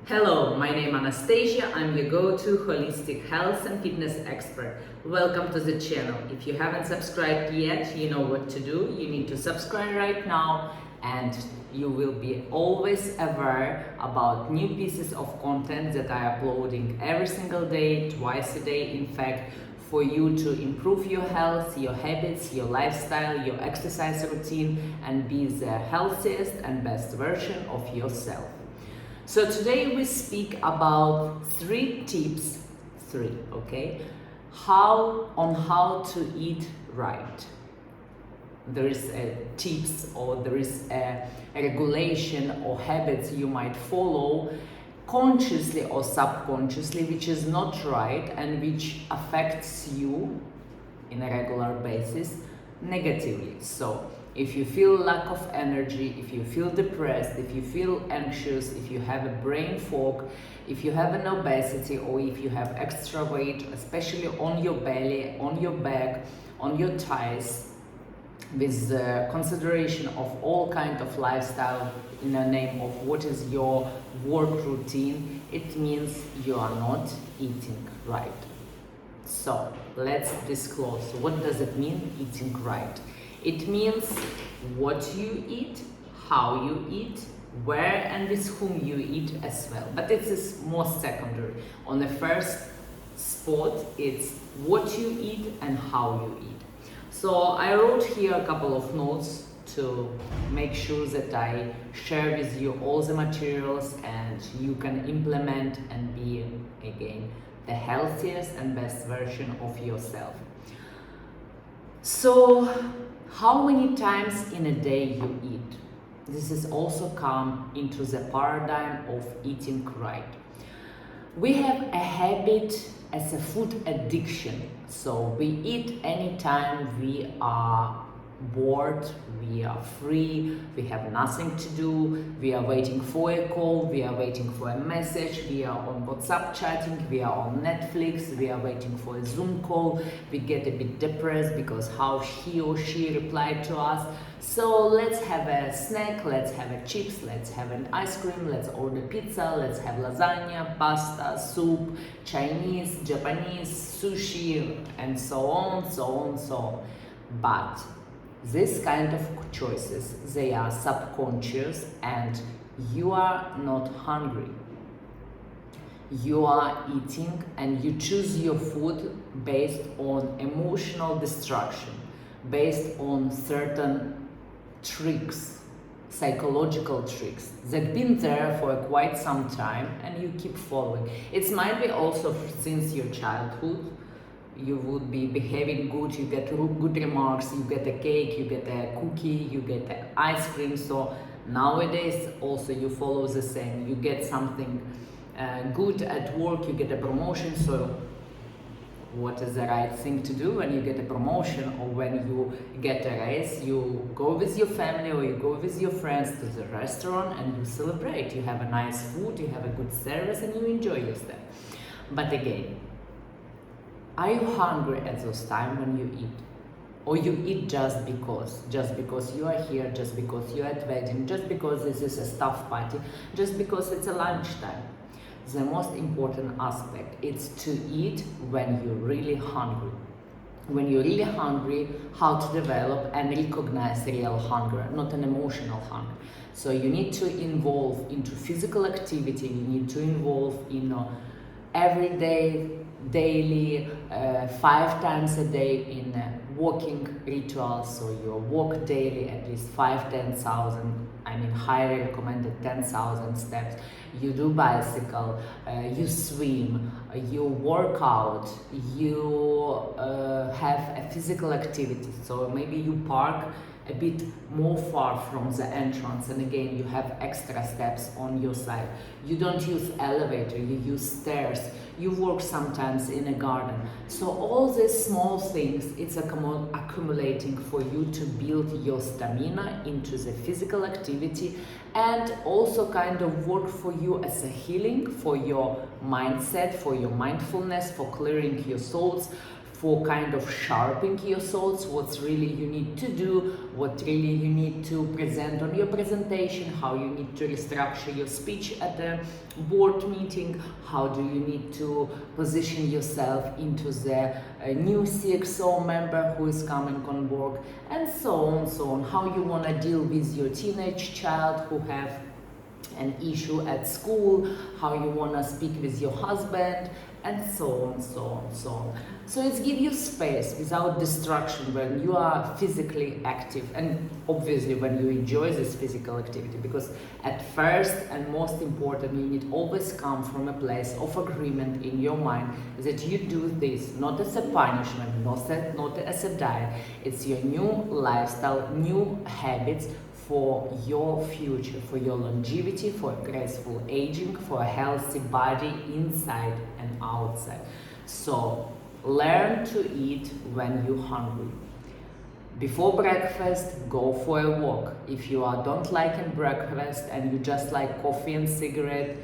Hello, my name is Anastasia. I'm your go-to holistic health and fitness expert. Welcome to the channel. If you haven't subscribed yet, you know what to do. You need to subscribe right now and you will be always aware about new pieces of content that I am uploading every single day, twice a day in fact, for you to improve your health, your habits, your lifestyle, your exercise routine and be the healthiest and best version of yourself. So today we speak about three tips, how to eat right. There is tips or there is a regulation or habits you might follow consciously or subconsciously which is not right and which affects you in a regular basis negatively. So if you feel lack of energy, if you feel depressed, if you feel anxious, if you have a brain fog, if you have an obesity or if you have extra weight, especially on your belly, on your back, on your thighs, with consideration of all kind of lifestyle in the name of what is your work routine, it means you are not eating right. So let's disclose what does it mean eating right. It means what you eat, how you eat, where and with whom you eat as well. But it is more secondary. On the first spot, it's what you eat and how you eat. So I wrote here a couple of notes to make sure that I share with you all the materials and you can implement and be, again, the healthiest and best version of yourself. So, how many times in a day you eat? This is also come into the paradigm of eating right. We have a habit as a food addiction. So we eat anytime we are bored, we are free, we have nothing to do, we are waiting for a call, we are waiting for a message, we are on WhatsApp chatting, we are on Netflix, we are waiting for a Zoom call, we get a bit depressed because how he or she replied to us. So let's have a snack, let's have a chips, let's have an ice cream, let's order pizza, let's have lasagna, pasta, soup, Chinese, Japanese, sushi, and so on, so on, so on. But this kind of choices, they are subconscious and you are not hungry. You are eating and you choose your food based on emotional distraction, based on certain tricks, psychological tricks that been there for quite some time and you keep following. It might be also since your childhood. You would be behaving good, you get good remarks, you get a cake, you get a cookie, you get an ice cream. So nowadays also you follow the same. You get something good at work, you get a promotion. So what is the right thing to do when you get a promotion or when you get a raise? You go with your family or you go with your friends to the restaurant and you celebrate. You have a nice food, you have a good service and you enjoy yourself. But again, are you hungry at those times when you eat? Or you eat just because you are here, just because you're at wedding, just because this is a staff party, just because it's a lunchtime. The most important aspect is to eat when you're really hungry. When you're really hungry, how to develop and recognize real hunger, not an emotional hunger. So you need to involve into physical activity, you need to involve in everyday, daily, 5 times a day in walking rituals. So you walk daily at least 10,000, highly recommended 10,000 steps. You do bicycle, you swim, you work out, you have a physical activity. So maybe you park a bit more far from the entrance and again you have extra steps on your side. You don't use elevator, you use stairs, you work sometimes in a garden. So all these small things, it's accumulating for you to build your stamina into the physical activity and also kind of work for you as a healing for your mindset, for your mindfulness, for clearing your thoughts, for kind of sharpening your thoughts, what's really you need to do, what really you need to present on your presentation, how you need to restructure your speech at the board meeting, how do you need to position yourself into the new CXO member who is coming on board, and so on, how you want to deal with your teenage child who have an issue at school, how you want to speak with your husband, and so on. So it's give you space without distraction when you are physically active, and obviously when you enjoy this physical activity, because at first and most importantly, it always comes from a place of agreement in your mind that you do this not as a punishment, not as a diet. It's your new lifestyle, new habits for your future, for your longevity, for graceful aging, for a healthy body inside and outside. So learn to eat when you're hungry. Before breakfast, go for a walk. If you don't like breakfast and you just like coffee and cigarette,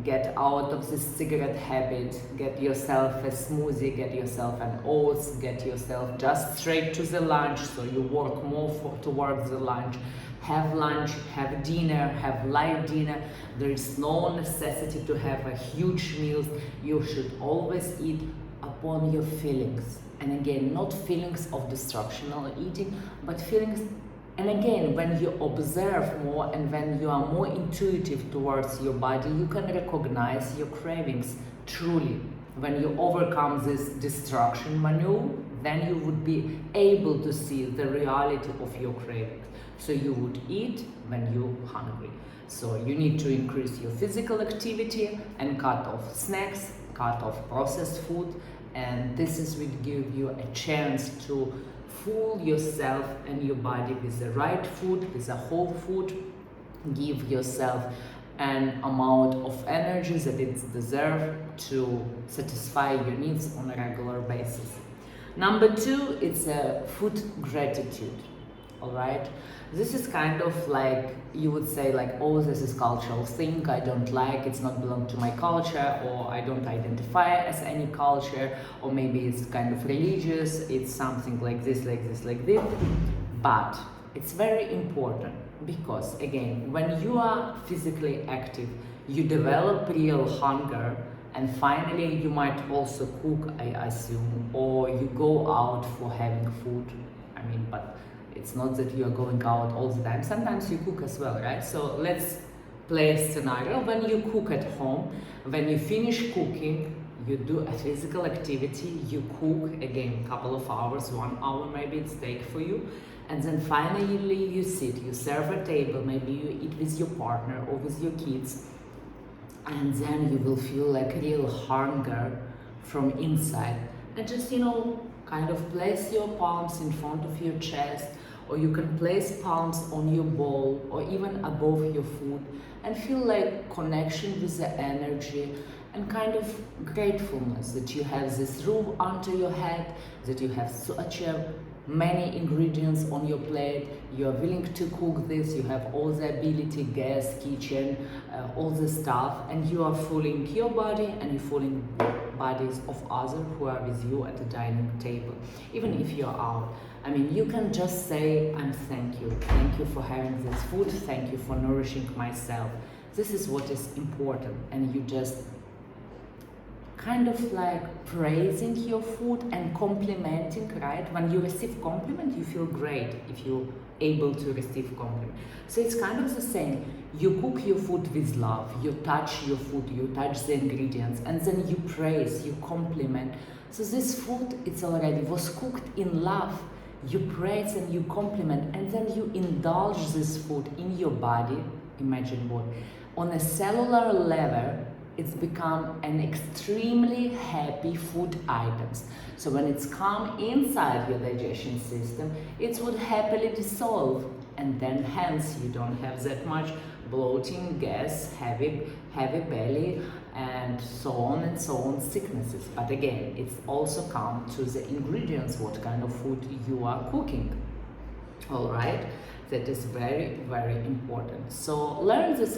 get out of this cigarette habit, get yourself a smoothie, get yourself an oats, get yourself just straight to the lunch, so you work more towards the lunch. Have lunch, have dinner, have light dinner. There is no necessity to have a huge meal. You should always eat upon your feelings. And again, not feelings of destructional eating, but feelings. And again, when you observe more and when you are more intuitive towards your body, you can recognize your cravings truly. When you overcome this destruction maneuver, then you would be able to see the reality of your cravings. So you would eat when you're hungry. So you need to increase your physical activity and cut off snacks, cut off processed food, and this will give you a chance to fuel yourself and your body with the right food, with a whole food. Give yourself an amount of energy that it's deserved to satisfy your needs on a regular basis. Number 2, it's a food gratitude. All right, this is kind of like, you would say like, oh, this is cultural thing I don't like, it's not belong to my culture, or I don't identify as any culture, or maybe it's kind of religious, it's something like this. But it's very important, because again, when you are physically active, you develop real hunger, and finally you might also cook, I assume, or you go out for having food. I mean, but it's not that you are going out all the time. Sometimes you cook as well, right? So let's play a scenario. When you cook at home, when you finish cooking, you do a physical activity, you cook again a couple of hours, 1 hour maybe it's take for you, and then finally you sit, you serve a table, maybe you eat with your partner or with your kids, and then you will feel like real hunger from inside. And just, kind of place your palms in front of your chest, or you can place palms on your bowl or even above your food, and feel like connection with the energy and kind of gratefulness that you have this roof under your head, that you have such many ingredients on your plate, you are willing to cook this, you have all the ability, gas, kitchen, all the stuff, and you are fooling your body and you're fooling bodies of others who are with you at the dining table. Even if you're out, I mean, you can just say, thank you for having this food, thank you for nourishing myself. This is what is important, and you just kind of like praising your food and complimenting, right? When you receive compliment, you feel great if you're able to receive compliment. So it's kind of the same. You cook your food with love, you touch your food, you touch the ingredients, and then you praise, you compliment. So this food, it's already was cooked in love. You praise and you compliment, and then you indulge this food in your body. Imagine what? On a cellular level, it's become an extremely happy food items. So when it's come inside your digestion system, it would happily dissolve, and then hence you don't have that much bloating, gas, heavy belly, and so on sicknesses. But again, it's also come to the ingredients, what kind of food you are cooking. All right. That is very, very important. So learn this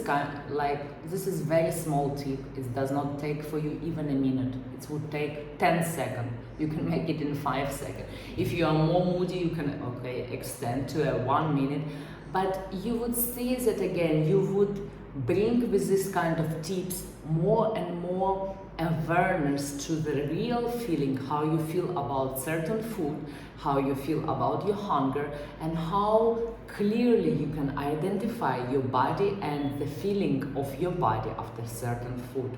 this is very small tip. It does not take for you even a minute. It would take 10 seconds. You can make it in 5 seconds. If you are more moody, you can, extend to a 1 minute. But you would see that again, you would bring with this kind of tips more and more awareness to the real feeling, how you feel about certain food, how you feel about your hunger, and how clearly you can identify your body and the feeling of your body after certain food.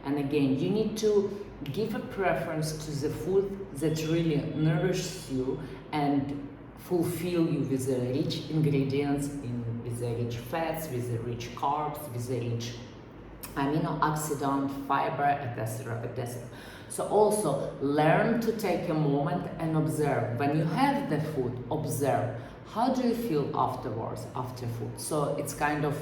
And again, you need to give a preference to the food that really nourishes you and fulfill you with the rich ingredients, with the rich fats, with the rich carbs, with the rich amino oxidant, fiber, etc., etc. So also learn to take a moment and observe. When you have the food, observe. How do you feel afterwards, after food? So it's kind of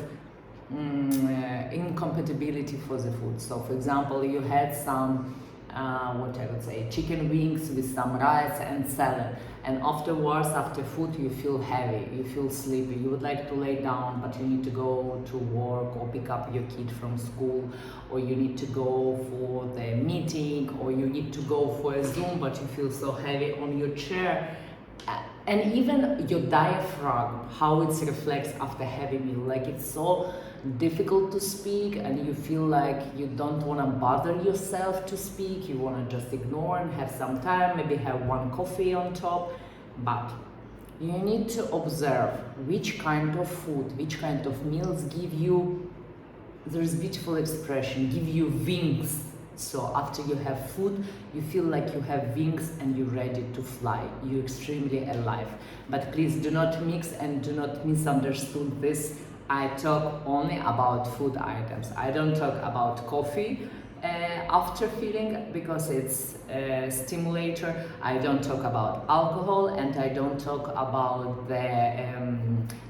incompatibility for the food. So for example, you had some what I would say, chicken wings with some rice and salad, and afterwards, after food, you feel heavy, you feel sleepy, you would like to lay down, but you need to go to work or pick up your kid from school, or you need to go for the meeting, or you need to go for a Zoom, but you feel so heavy on your chair. And even your diaphragm, how it reflects after heavy meal, like it's so difficult to speak and you feel like you don't want to bother yourself to speak, you want to just ignore and have some time, maybe have one coffee on top. But you need to observe which kind of food, which kind of meals give you, there's beautiful expression, give you wings. So after you have food, you feel like you have wings and you're ready to fly. You're extremely alive. But please do not mix and do not misunderstand this. I talk only about food items. I don't talk about coffee after feeling because it's a stimulator. I don't talk about alcohol and I don't talk about the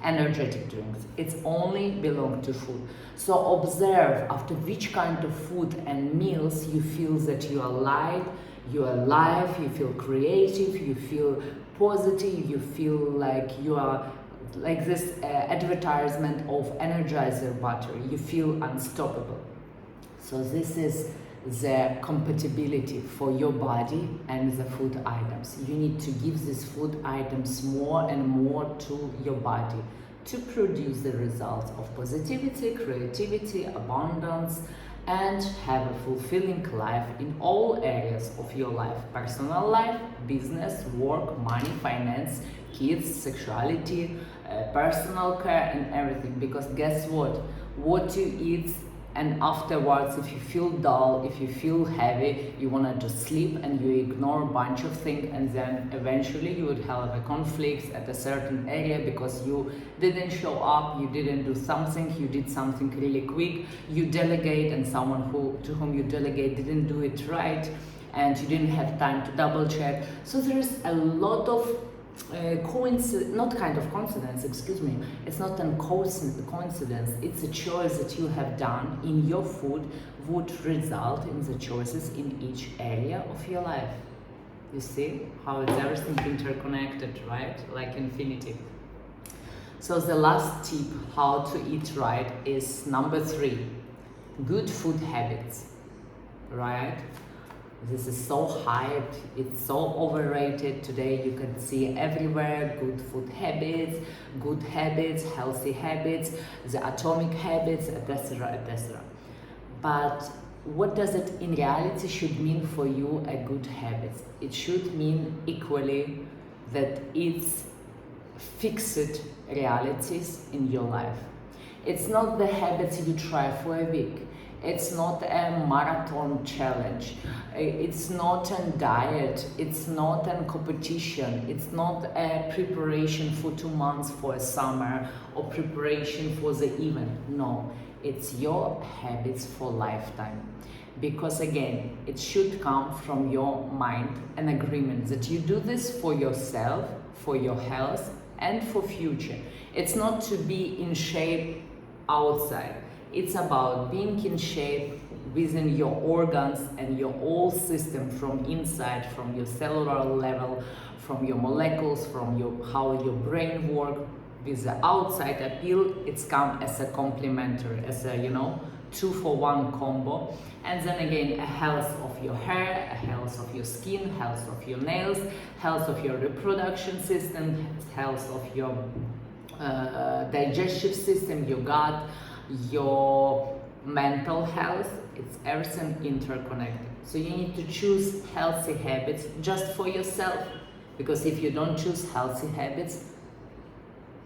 energetic drinks. It's only belong to food. So observe after which kind of food and meals you feel that you are light, you are alive, you feel creative, you feel positive, you feel like you are like this advertisement of Energizer battery, you feel unstoppable. So this is the compatibility for your body and the food items. You need to give these food items more and more to your body to produce the results of positivity, creativity, abundance, and have a fulfilling life in all areas of your life: personal life, business, work, money, finance, kids, sexuality, personal care, and everything. Because guess what you eat, and afterwards, if you feel dull, if you feel heavy, you want to just sleep and you ignore a bunch of things, and then eventually you would have a conflict at a certain area because you didn't show up, you didn't do something, you did something really quick, you delegate, and someone to whom you delegate didn't do it right, and you didn't have time to double check. So there is a lot of coincidence, it's not a coincidence, it's a choice that you have done in your food would result in the choices in each area of your life. You see how it's everything interconnected, right? Like infinity. So the last tip how to eat right is number 3, good food habits, right? This is so hyped, it's so overrated. Today you can see everywhere good food habits, healthy habits, the atomic habits, etc., etc. But what does it in reality should mean for you a good habit? It should mean equally that it's fixed realities in your life. It's not the habits you try for a week. It's not a marathon challenge. It's not a diet. It's not a competition. It's not a preparation for 2 months for a summer or preparation for the event. No, it's your habits for lifetime. Because again, it should come from your mind, an agreement that you do this for yourself, for your health, and for future. It's not to be in shape outside. It's about being in shape within your organs and your whole system from inside, from your cellular level, from your molecules, from how your brain works, with the outside appeal, it's come as a complementary, as a 2-for-1 combo. And then again, a health of your hair, a health of your skin, health of your nails, health of your reproduction system, health of your digestive system, your gut, your mental health. It's everything interconnected. So you need to choose healthy habits just for yourself, because if you don't choose healthy habits,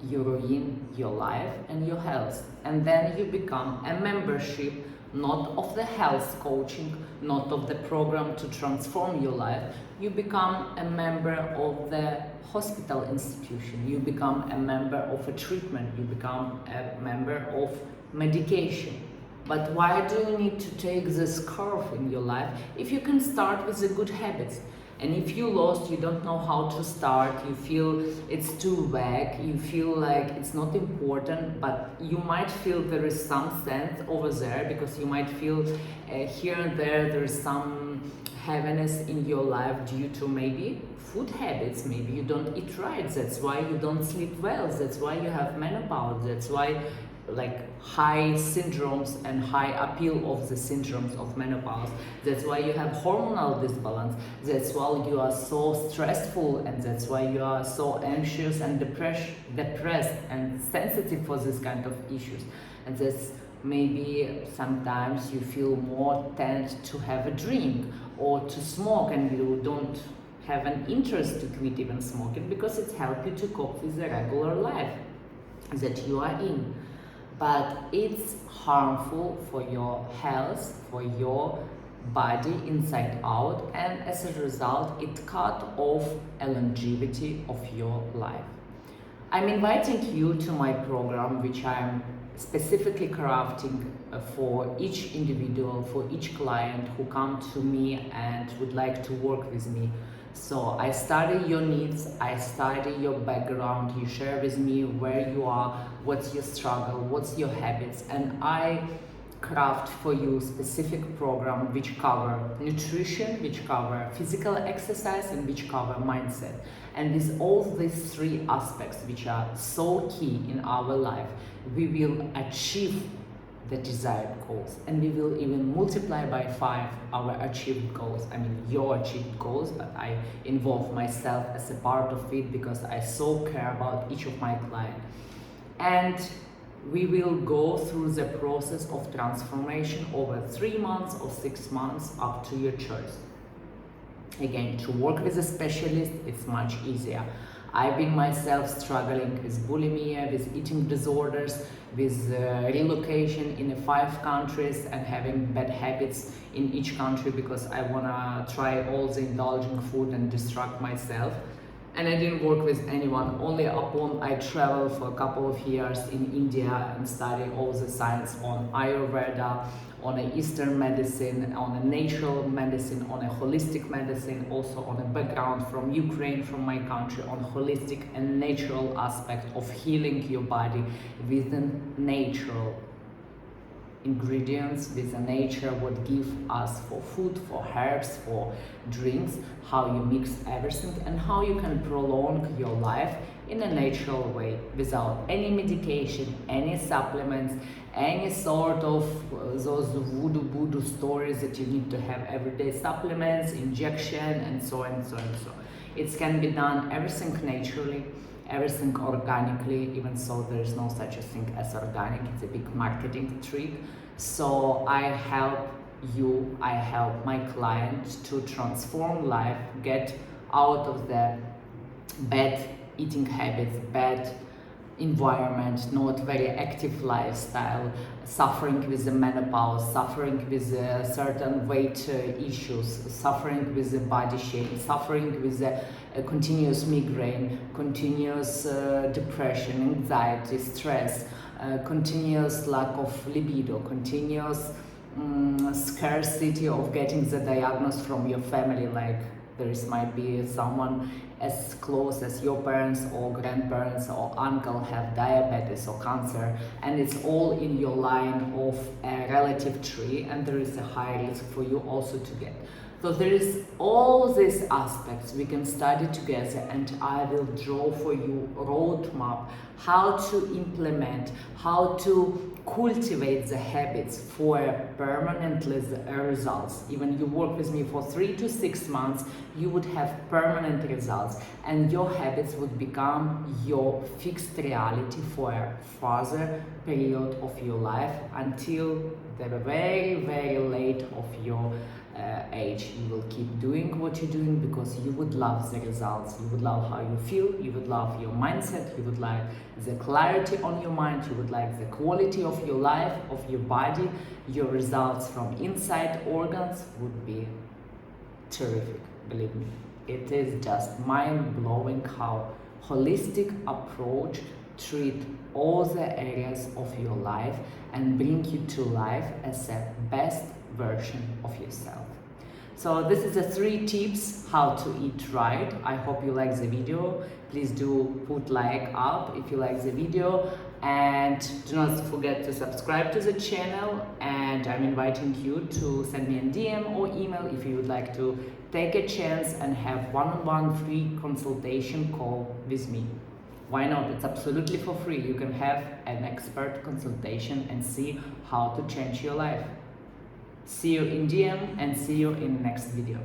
you ruin your life and your health. And then you become a membership, not of the health coaching, not of the program to transform your life. You become a member of the hospital institution. You become a member of a treatment. You become a member of medication. But why do you need to take this curve in your life if you can start with the good habits? And if you lost, you don't know how to start, you feel it's too vague, you feel like it's not important, but you might feel there is some sense over there, because you might feel here and there is some heaviness in your life due to maybe food habits, maybe you don't eat right, that's why you don't sleep well, that's why you have menopause, that's why like high syndromes and high appeal of the syndromes of menopause. That's why you have hormonal disbalance. That's why you are so stressful, and that's why you are so anxious and depressed and sensitive for this kind of issues. And that's maybe sometimes you feel more tend to have a drink or to smoke, and you don't have an interest to quit even smoking because it helps you to cope with the regular life that you are in. But it's harmful for your health, for your body inside out, and as a result it cut off a longevity of your life. I'm inviting you to my program, which I'm specifically crafting for each individual, for each client who come to me and would like to work with me. So I study your needs, I study your background, you share with me where you are, what's your struggle, what's your habits, and I craft for you specific program which cover nutrition, which cover physical exercise, and which cover mindset. And with all these three aspects, which are so key in our life, we will achieve the desired goals, and we will even multiply by 5 our achieved goals. I mean your achieved goals, but I involve myself as a part of it because I so care about each of my clients. And we will go through the process of transformation over 3 months or 6 months, up to your choice. Again, to work with a specialist, it's much easier. I've been myself struggling with bulimia, with eating disorders, with relocation in 5 countries and having bad habits in each country because I wanna try all the indulgent food and distract myself. And I didn't work with anyone, only upon I traveled for a couple of years in India and studied all the science on Ayurveda, on a Eastern medicine, on a natural medicine, on a holistic medicine, also on a background from Ukraine, from my country, on holistic and natural aspect of healing your body with the natural ingredients, with the nature what give us for food, for herbs, for drinks, how you mix everything and how you can prolong your life in a natural way without any medication, any supplements, any sort of those voodoo stories that you need to have everyday supplements, injection, and so on and so and so. It can be done everything naturally, everything organically, even so there is no such a thing as organic, it's a big marketing trick. So I help you, I help my clients to transform life, get out of the bad eating habits, bad environment, not very active lifestyle, suffering with the menopause, suffering with certain weight issues, suffering with the body shape, suffering with the continuous migraine, continuous depression, anxiety, stress, continuous lack of libido, continuous scarcity of getting the diagnosis from your family, like might be someone as close as your parents or grandparents or uncle have diabetes or cancer, and it's all in your line of a relative tree, and there is a high risk for you also to get. So there is all these aspects we can study together, and I will draw for you a roadmap how to implement, how to cultivate the habits for permanent results. Even you work with me for 3 to 6 months, you would have permanent results, and your habits would become your fixed reality for a further period of your life until the very, very late of your age. You will keep doing what you're doing because you would love the results, you would love how you feel, you would love your mindset, you would like the clarity on your mind, you would like the quality of your life, of your body. Your results from inside organs would be terrific, believe me. It is just mind-blowing how holistic approach treat all the areas of your life and bring you to life as a best version of yourself. So this is the 3 tips how to eat right. I hope you like the video. Please do put like up if you like the video, and do not forget to subscribe to the channel, and I'm inviting you to send me a DM or email if you would like to take a chance and have one-on-one free consultation call with me. Why not? It's absolutely for free. You can have an expert consultation and see how to change your life. See you in DM and see you in the next video.